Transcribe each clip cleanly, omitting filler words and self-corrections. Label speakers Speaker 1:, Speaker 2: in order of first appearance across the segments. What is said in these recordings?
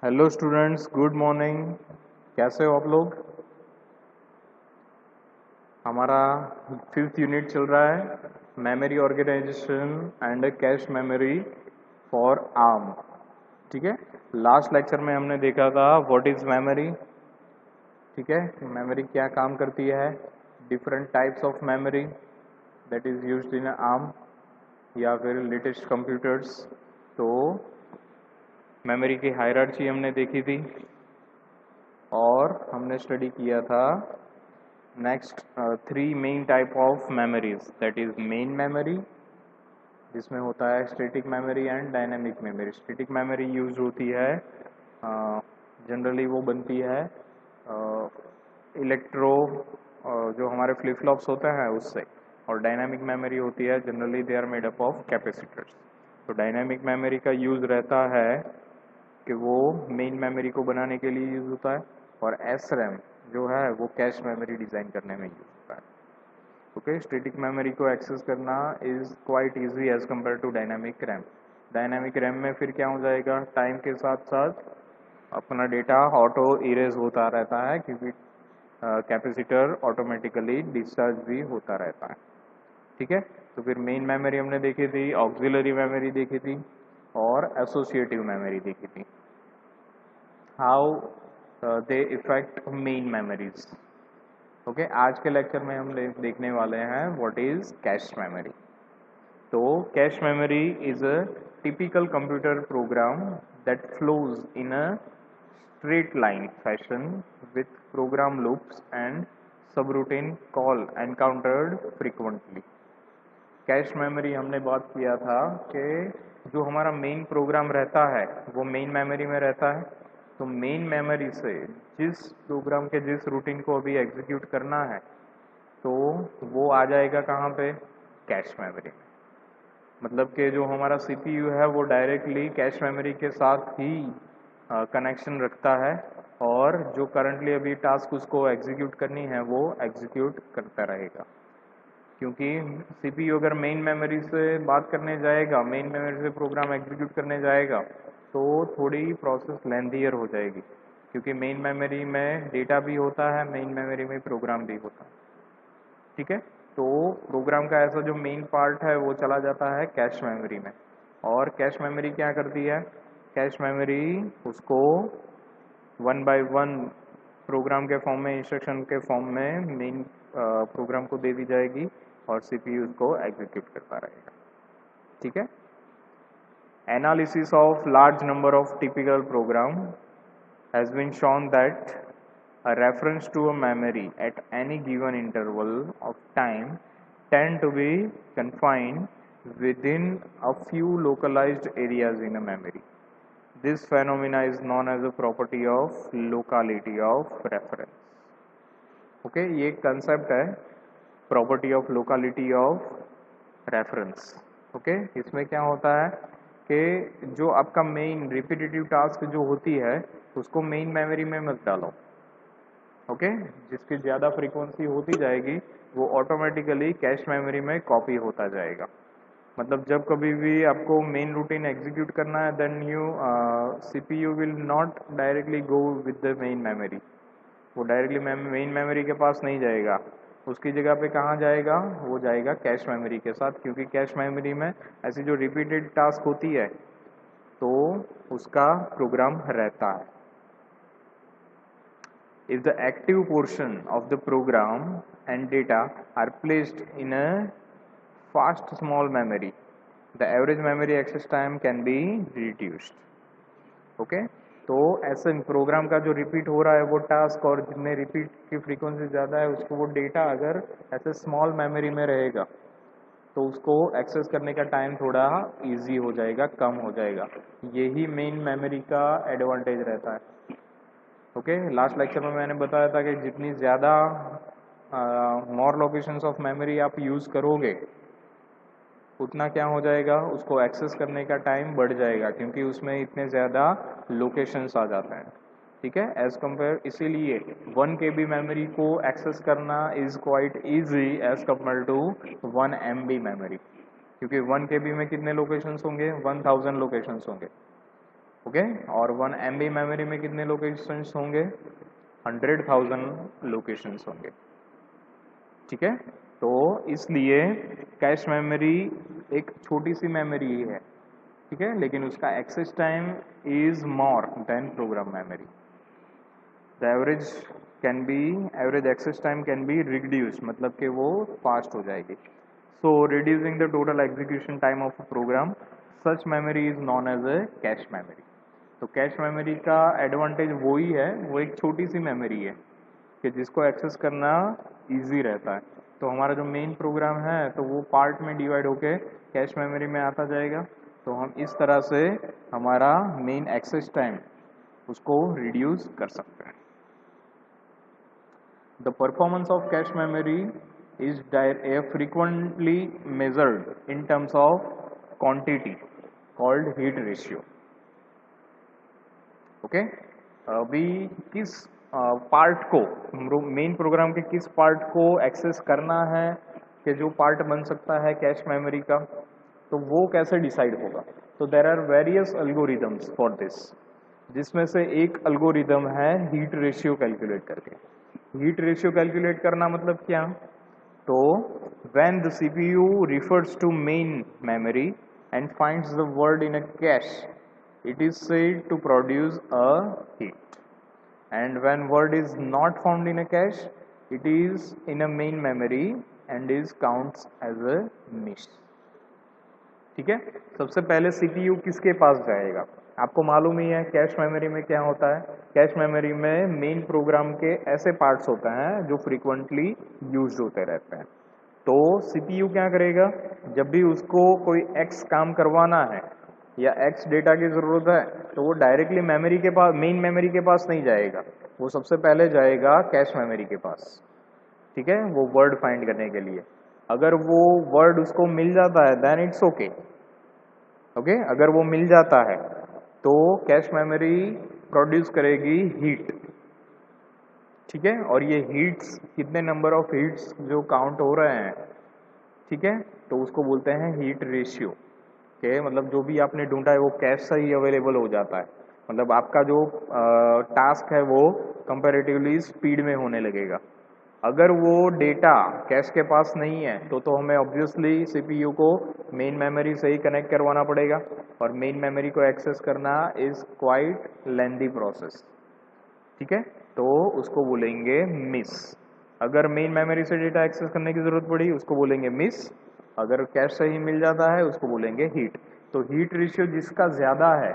Speaker 1: Hello students, good morning. कैसे हो आप लोग? हमारा फिफ्थ यूनिट चल रहा है, memory organisation and cache memory for ARM. ठीक है। लास्ट लेक्चर में हमने देखा था व्हाट इज मेमोरी। ठीक है, मेमोरी क्या काम करती है, different types of memory that is used in arm या फिर लेटेस्ट कंप्यूटर्स। तो मेमोरी की हायरार्ची हमने देखी थी और हमने स्टडी किया था next three main type of memories, that is main memory जिसमें होता है static memory and dynamic memory. Static memory use होती है जनरली वो बनती है इलेक्ट्रो जो हमारे फ्लिप फ्लॉप्स होते हैं उससे, और डायनामिक मेमोरी होती है generally they are made up of capacitors. तो डायनामिक मेमोरी का यूज रहता है कि वो मेन मेमोरी को बनाने के लिए यूज होता है, और एस रैम जो है वो कैश मेमोरी डिज़ाइन करने में यूज होता है। ओके, स्टैटिक मेमोरी को एक्सेस करना is quite easy as compare to dynamic RAM. Dynamic RAM में फिर क्या हो जाएगा, टाइम के साथ साथ अपना डेटा ऑटो इरेज होता रहता है क्योंकि कैपेसिटर ऑटोमेटिकली डिस्चार्ज भी होता रहता है। ठीक है। तो फिर मेन मेमोरी हमने देखी थी, ऑक्सिलरी मेमोरी देखी थी और एसोसिएटिव मेमोरी देखी थी। How they effect main memories. Okay, आज के लेक्चर में हम देखने वाले हैं व्हाट इज कैश मेमोरी। तो cache memory is a typical computer program that flows in a straight line fashion with program loops and subroutine call encountered frequently। Cache memory हमने बात किया था कि जो हमारा मेन प्रोग्राम रहता है वो मेन मेमोरी में रहता है। तो मेन मेमोरी से जिस प्रोग्राम के जिस रूटीन को अभी एग्जीक्यूट करना है तो वो आ जाएगा कहाँ पे, कैश मेमोरी में। मतलब कि जो हमारा सीपीयू है वो डायरेक्टली कैश मेमोरी के साथ ही कनेक्शन रखता है, और जो करंटली अभी टास्क उसको एग्जीक्यूट करनी है वो एग्जीक्यूट करता रहेगा। क्योंकि सीपीयू अगर मेन मेमोरी से बात करने जाएगा, मेन मेमोरी से प्रोग्राम एग्जीक्यूट करने जाएगा तो थोड़ी प्रोसेस लेंथियर हो जाएगी, क्योंकि मेन मेमोरी में डेटा भी होता है, मेन मेमोरी में प्रोग्राम भी होता है। ठीक है। तो प्रोग्राम का ऐसा जो मेन पार्ट है वो चला जाता है कैश मेमोरी में, और कैश मेमोरी क्या करती है, कैश मेमोरी उसको वन बाय वन प्रोग्राम के फॉर्म में, इंस्ट्रक्शन के फॉर्म में मेन प्रोग्राम को दे दी जाएगी और सीपीयू उसको एग्जीक्यूट करता रहेगा। ठीक है। Analysis of large number of typical program has been shown that a reference to a memory at any given interval of time tend to be confined within a few localized areas in a memory. This phenomena is known as a property of locality of reference. Okay, ये एक concept है property of locality of reference. Okay, इसमें क्या होता है कि जो आपका मेन रिपीटेटिव टास्क जो होती है उसको मेन मेमोरी में मत डालो। ओके, जिसकी ज़्यादा फ्रीक्वेंसी होती जाएगी वो ऑटोमेटिकली कैश मेमोरी में कॉपी होता जाएगा। मतलब जब कभी भी आपको मेन रूटीन एग्जीक्यूट करना है then you CPU will not directly go with the main memory. वो डायरेक्टली मेन मेमोरी के पास नहीं जाएगा, उसकी जगह पे कहाँ जाएगा, वो जाएगा कैश मेमोरी के साथ, क्योंकि कैश मेमोरी में ऐसी जो रिपीटेड टास्क होती है तो उसका प्रोग्राम रहता है। If the active portion of the program and data are placed in a fast small memory, the average memory access time can be reduced. Okay? तो ऐसे प्रोग्राम का जो रिपीट हो रहा है वो टास्क, और जितने रिपीट की फ्रीक्वेंसी ज़्यादा है उसको वो डेटा अगर ऐसे स्मॉल मेमोरी में रहेगा तो उसको एक्सेस करने का टाइम थोड़ा इजी हो जाएगा, कम हो जाएगा। यही मेन मेमोरी का एडवांटेज रहता है। ओके, लास्ट लेक्चर में मैंने बताया था कि जितनी ज़्यादा मोर लोकेशंस ऑफ मेमोरी आप यूज़ करोगे उतना क्या हो जाएगा, उसको एक्सेस करने का टाइम बढ़ जाएगा, क्योंकि उसमें इतने ज़्यादा लोकेशंस आ जाते हैं। ठीक है, एज कम्पेयर, इसीलिए 1 KB मेमोरी को एक्सेस करना is quite easy as compare to 1 MB memory, क्योंकि 1 KB में कितने लोकेशंस होंगे, 1000 लोकेशंस होंगे। ओके। और 1 MB मेमोरी में कितने लोकेशंस होंगे? 100,000 लोकेशंस होंगे। ठीक है, तो इसलिए कैश मेमोरी एक छोटी सी मेमोरी है, ठीक है, लेकिन उसका access time is more than program memory. The average access time can be reduce, मतलब कि वो फास्ट हो जाएगी। So reducing the total execution time of program, such memory is known as a cache memory. तो cache memory का advantage वही है, वो एक छोटी सी मेमोरी है कि जिसको एक्सेस करना इजी रहता है। तो हमारा जो मेन प्रोग्राम है तो वो पार्ट में डिवाइड होके कैश मेमोरी में आता जाएगा। तो हम इस तरह से हमारा मेन एक्सेस टाइम उसको रिड्यूस कर सकते हैं। The performance of cache memory is frequently measured in terms of quantity called heat ratio। Okay, अभी किस पार्ट को, मेन प्रोग्राम के किस पार्ट को एक्सेस करना है कि जो पार्ट बन सकता है कैश मेमोरी का, तो वो कैसे डिसाइड होगा? तो there are various algorithms for this, जिसमें से एक एल्गोरिदम है हीट रेशियो कैलकुलेट करके। हीट रेशियो कैलकुलेट करना मतलब क्या? तो when the CPU refers to main memory and finds the word in a cache, it is said to produce a heat, and when word is not found in a cache, it is in a main memory and is counts as a miss। ठीक है, सबसे पहले CPU किसके पास जाएगा? आपको मालूम ही है cash memory में क्या होता है। कैश मेमोरी में मेन प्रोग्राम के ऐसे पार्ट्स होते हैं जो फ्रीक्वेंटली यूज होते रहते हैं। तो CPU क्या करेगा? जब भी उसको कोई X काम करवाना है या X डेटा की ज़रूरत है, तो वो डायरेक्टली मेमोरी के पास, मेन मेमोरी के पास नहीं जाएगा, वो सबसे पहले जाएगा कैश मेमोरी के पास। ठीक है, वो वर्ड फाइंड करने के लिए। अगर वो वर्ड उसको मिल जाता है देन इट्स ओके। ओके, अगर वो मिल जाता है तो कैश मेमोरी प्रोड्यूस करेगी हीट। ठीक है, और ये हीट्स, कितने नंबर ऑफ हीट्स जो काउंट हो रहे हैं, ठीक है, तो उसको बोलते हैं हीट रेशियो। के मतलब जो भी आपने ढूंढा है वो कैश से ही अवेलेबल हो जाता है, मतलब आपका जो टास्क है वो कंपैरेटिवली स्पीड में होने लगेगा। अगर वो डेटा कैश के पास नहीं है तो हमें ऑब्वियसली CPU को मेन मेमोरी से ही कनेक्ट करवाना पड़ेगा, और मेन मेमोरी को एक्सेस करना इज क्वाइट लेंदी प्रोसेस। ठीक है, तो उसको बोलेंगे मिस। अगर मेन मेमोरी से डेटा एक्सेस करने की जरूरत पड़ी उसको बोलेंगे मिस, अगर कैश से ही मिल जाता है उसको बोलेंगे हीट। तो हीट रेशियो जिसका ज़्यादा है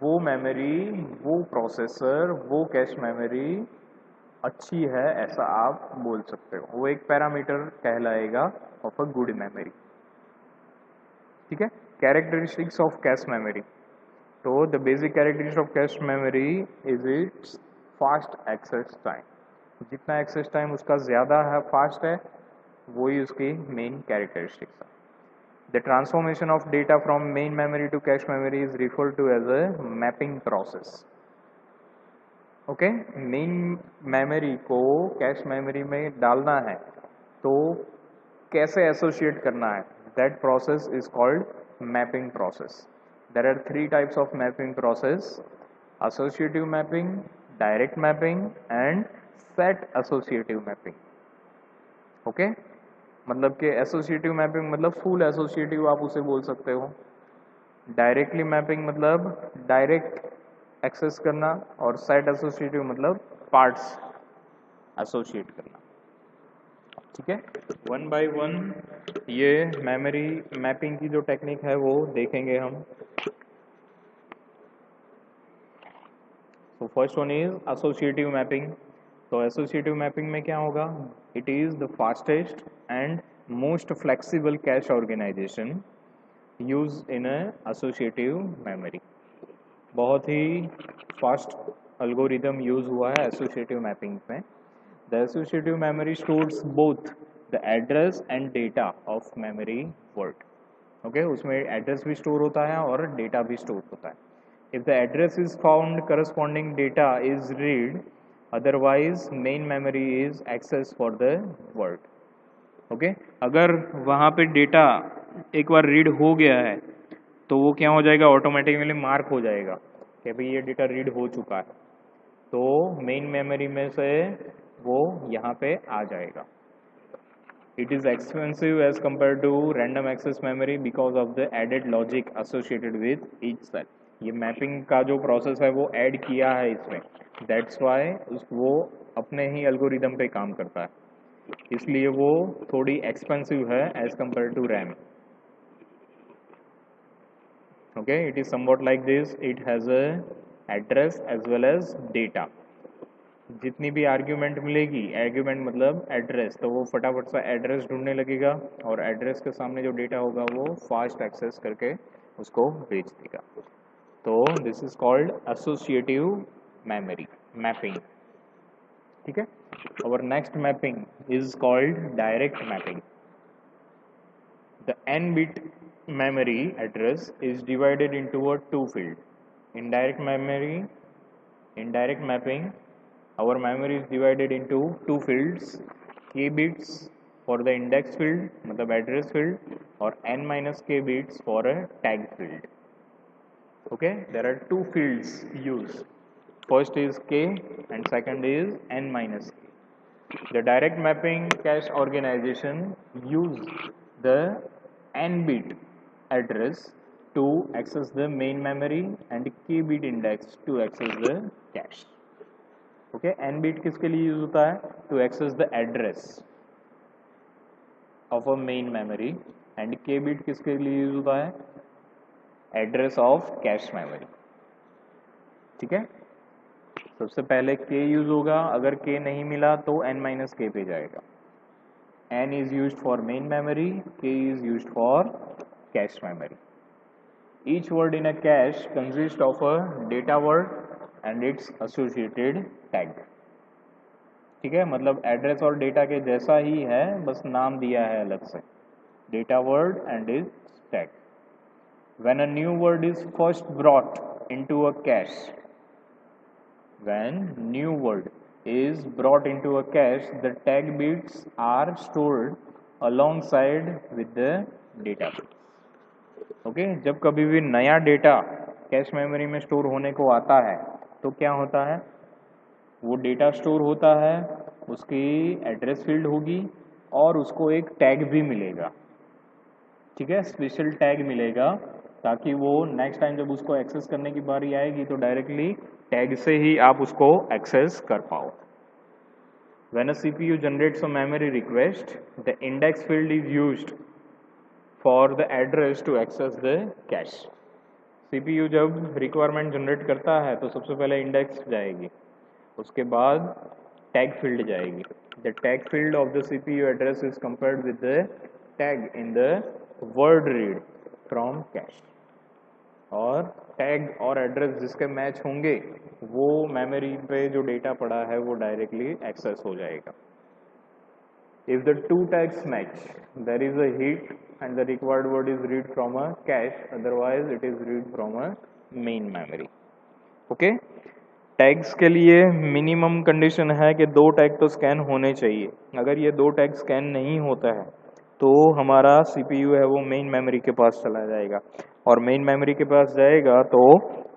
Speaker 1: वो मेमोरी, वो प्रोसेसर, वो कैश मेमोरी अच्छी है, ऐसा आप बोल सकते हो। वो एक पैरामीटर कहलाएगा ऑफ अ गुड मेमोरी। ठीक है, कैरेक्टरिस्टिक्स ऑफ कैश मेमोरी। तो the basic characteristics of cache memory is its fast access time. जितना एक्सेस टाइम उसका ज़्यादा है, फास्ट है, वही उसकी मेन कैरेक्टरिस्टिक्स है। The transformation of data from main memory to cache memory is referred to as a mapping process. Okay, main memory को cache memory में डालना है तो कैसे एसोसिएट करना है, that process is called mapping process. There are 3 types of mapping process: associative mapping, direct mapping and set associative mapping. Okay, मतलब कि एसोसिएटिव मैपिंग मतलब फुल एसोसिएटिव आप उसे बोल सकते हो। डायरेक्टली मैपिंग मतलब डायरेक्ट एक्सेस करना, और सेट एसोसिएटिव मतलब पार्ट्स एसोसिएट करना। ठीक है, वन बाय वन ये मेमोरी मैपिंग की जो टेक्निक है वो देखेंगे हम। तो first one is associative mapping. तो एसोसिएटिव मैपिंग में क्या होगा? It is the fastest and most flexible cache organisation use in associative memory. बहुत ही फास्ट एल्गोरिदम यूज हुआ है एसोसिएटिव मैपिंग में। The associative memory stores both the address and data of memory word. Okay, उसमें address भी store होता है और डेटा भी स्टोर होता है। If the address is found, corresponding data is read, otherwise main memory is access for the word. Okay, अगर वहाँ पे डेटा एक बार रीड हो गया है तो वो क्या हो जाएगा, ऑटोमेटिकली मार्क हो जाएगा कि भाई ये डेटा रीड हो चुका है, तो मेन मेमोरी में से वो यहाँ पे आ जाएगा. It is expensive as compared to random access memory because of the added logic associated with each cell. ये मैपिंग का जो प्रोसेस है वो ऐड किया है इसमें, दैट्स वाई वो अपने ही एल्गोरिदम पे काम करता है, इसलिए वो थोड़ी एक्सपेंसिव है as compare to RAM. Okay, it is somewhat like this. It has a address as well as data. जितनी भी आर्ग्यूमेंट मिलेगी, आर्ग्यूमेंट मतलब एड्रेस, तो वो फटाफट सा एड्रेस ढूंढने लगेगा और एड्रेस के सामने जो डेटा होगा वो फास्ट एक्सेस करके उसको भेज देगा. तो this is called associative memory mapping. ठीक है. और next mapping is called direct mapping. The n-bit memory address is divided into a two field. In direct mapping, our memory is divided into two fields, k bits for the index field, मतलब address field, और n minus k bits for a tag field. Okay, there are two fields used. First is k and second is n minus k. The direct mapping cache organization use the n-bit address to access the main memory and k-bit index to access the cache. Okay, n-bit किसके लिए use होता है? To access the address of a main memory and k-bit किसके लिए use होता है? Address of cache memory. ठीक है. सबसे पहले k यूज होगा, अगर k नहीं मिला तो n minus k पे जाएगा. N is used for main memory, K is used for cache memory. Each word in a cache consists of a data word and its associated tag. ठीक है, मतलब एड्रेस और data के जैसा ही है, बस नाम दिया है अलग से, data word and it's tag. When a new word is first brought into a cache, when new word is brought into a cache, the tag bits are stored alongside with the data bits. Okay, जब कभी भी नया data cache memory में store होने को आता है तो क्या होता है, वो डेटा स्टोर होता है, उसकी एड्रेस फील्ड होगी और उसको एक टैग भी मिलेगा. ठीक है, स्पेशल टैग मिलेगा ताकि वो नेक्स्ट टाइम जब उसको एक्सेस करने की बारी आएगी तो डायरेक्टली टैग से ही आप उसको एक्सेस कर पाओ. When a CPU generates a memory request, the index field is used for the address to access the cache. CPU जब रिक्वायरमेंट जनरेट करता है तो सबसे पहले इंडेक्स जाएगी, उसके बाद टैग फील्ड जाएगी. The tag field of the CPU address is compared with the tag in the word read from cache. और टैग और एड्रेस जिसके मैच होंगे वो मेमोरी पे जो डेटा पड़ा है वो डायरेक्टली एक्सेस हो जाएगा. If the two tags match, there is a hit and the required word is read from a cache, otherwise it is read from a main memory. Okay, tags के लिए minimum condition है कि दो tag तो scan होने चाहिए. अगर ये दो टैग स्कैन नहीं होता है तो हमारा CPU है वो मेन मेमोरी के पास चला जाएगा, और मेन मेमोरी के पास जाएगा तो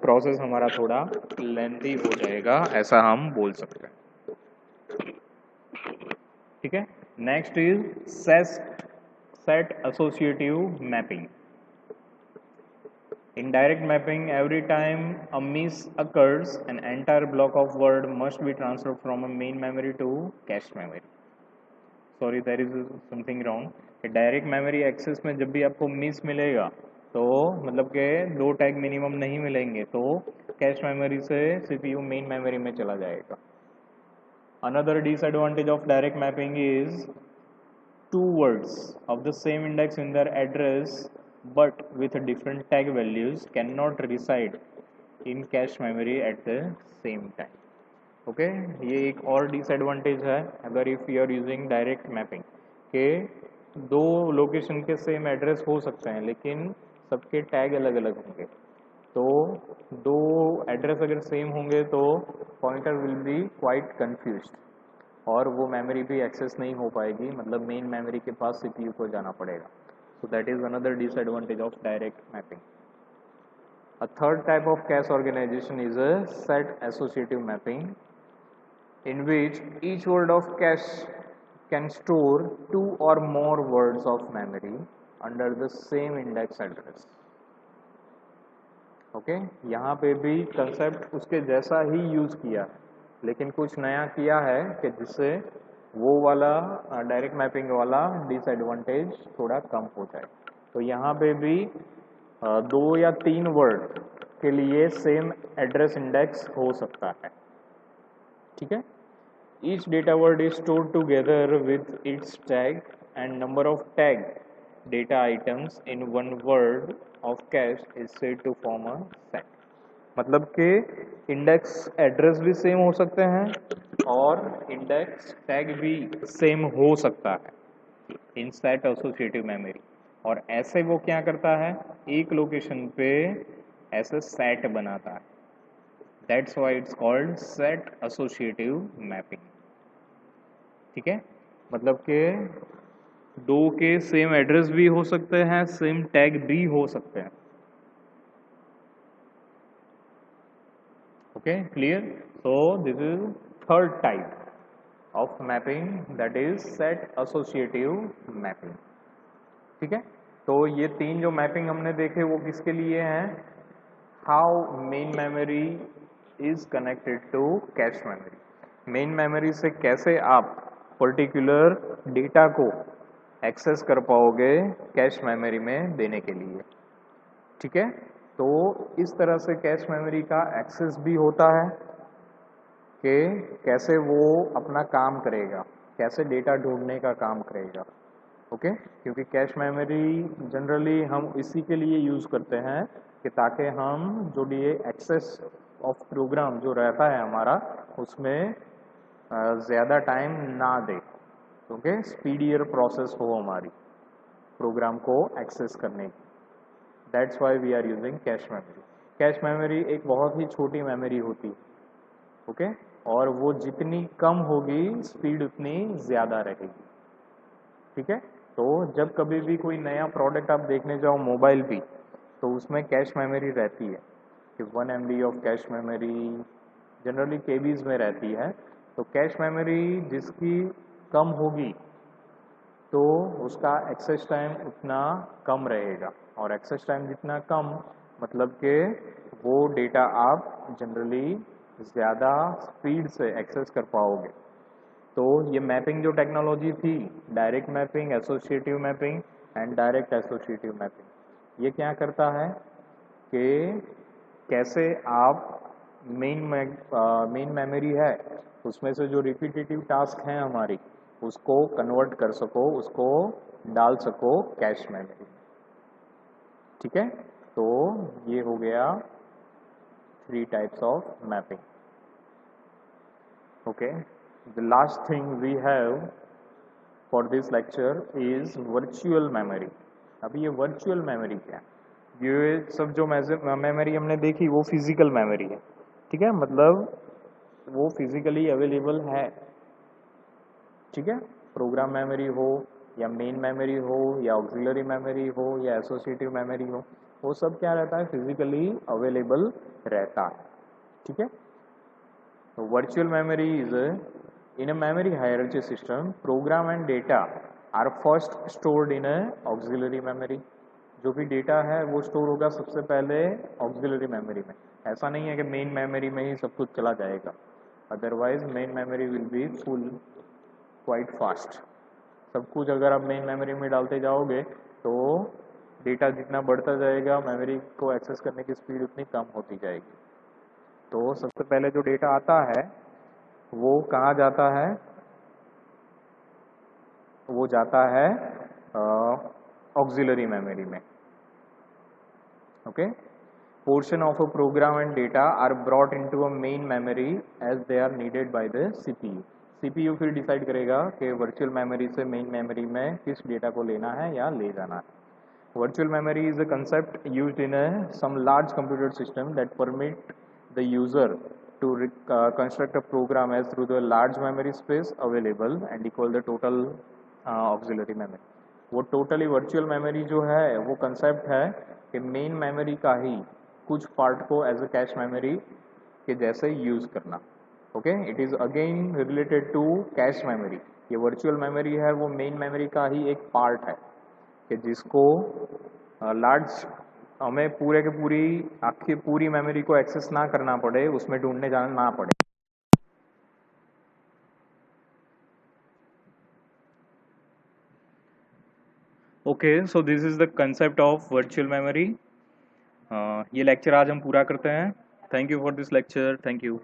Speaker 1: प्रोसेस हमारा थोड़ा लेंथी हो जाएगा, ऐसा हम बोल सकते हैं. ठीक है. Next is set associative mapping. In direct mapping, every time a miss occurs, an entire block of word must be transferred from a main memory to cache memory. Sorry, there is something wrong. Direct memory access में जब भी आपको miss मिलेगा तो मतलब के दो tag minimum नहीं मिलेंगे तो कैश मेमोरी से CPU मेन मेमोरी में चला जाएगा. Another disadvantage of direct mapping is two words of the same index in their address but with different tag values cannot reside in cache memory at the same time. Okay, ये एक और disadvantage है अगर if you are using direct mapping के दो location के same address हो सकते हैं लेकिन सबके टैग अलग अलग होंगे. तो दो एड्रेस अगर सेम होंगे तो pointer will be quite confused और वो मेमोरी भी एक्सेस नहीं हो पाएगी, मतलब मेन मेमोरी के पास CPU को जाना पड़ेगा. So that is another disadvantage of direct mapping. A third type of cache organization is a set associative mapping, in which each word of cache can store two or more words of memory under the same index address. Okay यहाँ पे भी concept उसके जैसा ही use किया है, लेकिन कुछ नया किया है कि जिससे वो वाला डायरेक्ट मैपिंग वाला डिसएडवांटेज थोड़ा कम हो जाए। तो यहाँ पे भी 2 या 3 वर्ड के लिए सेम एड्रेस इंडेक्स हो सकता है, ठीक है। Each data word is stored together with its tag and number of tag data items in one word of cache is said to form a set. मतलब कि इंडेक्स एड्रेस भी same हो सकते हैं और इंडेक्स टैग भी same हो सकता है इन सेट एसोसिएटिव मेमोरी। और ऐसे वो क्या करता है, एक लोकेशन पे ऐसे सेट बनाता है। That's why it's called set associative mapping, ठीक है। मतलब कि 2 के सेम एड्रेस भी हो सकते हैं, सेम टैग भी हो सकते हैं। Okay clear. So this is third type of mapping, that is set associative mapping, ठीक है। तो ये 3 जो मैपिंग हमने देखे वो किसके लिए हैं, how main memory is connected to cache memory. Main memory से कैसे आप पर्टिकुलर डेटा को एक्सेस कर पाओगे कैश मेमोरी में देने के लिए, ठीक है। तो इस तरह से कैश मेमोरी का एक्सेस भी होता है कि कैसे वो अपना काम करेगा, कैसे डेटा ढूंढने का काम करेगा, ओके। क्योंकि कैश मेमोरी जनरली हम इसी के लिए यूज़ करते हैं कि ताकि हम जो ये एक्सेस ऑफ प्रोग्राम जो रहता है हमारा उसमें ज़्यादा टाइम ना दे, ओके। स्पीडियर प्रोसेस हो हमारी प्रोग्राम को एक्सेस करने की। That's why we are using cache memory. Cache memory एक बहुत ही छोटी मेमोरी होती है, ओके। और वो जितनी कम होगी स्पीड उतनी ज़्यादा रहेगी, ठीक है। तो जब कभी भी कोई नया प्रोडक्ट आप देखने जाओ मोबाइल भी, तो उसमें कैश मेमोरी रहती है कि 1 MB of cache memory generally KB's में रहती है। तो कैश मेमोरी जिसकी कम होगी तो उसका एक्सेस टाइम उतना कम रहेगा, और एक्सेस टाइम जितना कम मतलब कि वो डेटा आप जनरली ज़्यादा स्पीड से एक्सेस कर पाओगे। तो ये मैपिंग जो टेक्नोलॉजी थी, direct mapping, associative mapping and direct associative mapping, ये क्या करता है कि कैसे आप मेन मेमोरी है उसमें से जो रिपीटेटिव टास्क हैं हमारी उसको कन्वर्ट कर सको, उसको डाल सको कैश मेमोरी, ठीक है। तो ये हो गया 3 types of mapping, okay. The last thing we have for this lecture is virtual memory. अभी ये वर्चुअल मेमोरी क्या है, ये सब जो मेमोरी हमने देखी वो फिजिकल मेमोरी है, ठीक है। मतलब वो फिजिकली अवेलेबल है, ठीक है। प्रोग्राम मेमोरी हो या मेन मेमोरी हो या ऑक्सिलरी मेमोरी हो या एसोसिएटिव मेमोरी हो, वो सब क्या रहता है, फिजिकली अवेलेबल रहता है, ठीक है। तो virtual memory is in a memory hierarchy system, program and data are first stored in a auxiliary memory. जो भी डेटा है वो स्टोर होगा सबसे पहले ऑक्सिलरी मेमोरी में। ऐसा नहीं है कि मेन मेमोरी में ही सब कुछ चला जाएगा, otherwise main memory will be full quite fast. सब कुछ अगर आप मेन मेमोरी में डालते जाओगे तो डेटा जितना बढ़ता जाएगा मेमोरी को एक्सेस करने की स्पीड उतनी कम होती जाएगी। तो सबसे पहले जो डेटा आता है वो कहाँ जाता है, वो जाता है ऑक्सिलरी मेमोरी में, okay. Portion of a program and data are brought into a main memory as they are needed by the CPU. CPU फिर डिसाइड करेगा कि वर्चुअल मेमोरी से मेन मेमोरी में किस डेटा को लेना है या ले जाना है। Virtual memory is a concept used in some large computer system that permit the user to construct a program as through the large memory space available and equal the total auxiliary memory. वो totally virtual memory जो है वो concept है कि main memory का ही कुछ part को as a cache memory के जैसे यूज़ करना। Okay, it is again related to cache memory. ये वर्चुअल मेमोरी है वो मेन मेमोरी का ही एक पार्ट है कि जिसको लार्ज हमें पूरे के पूरी आखिर पूरी मेमोरी को एक्सेस ना करना पड़े, उसमें ढूंढने जाना ना पड़े। Okay, so this is the concept of virtual memory. ये लेक्चर आज हम पूरा करते हैं। Thank you for this lecture. Thank you.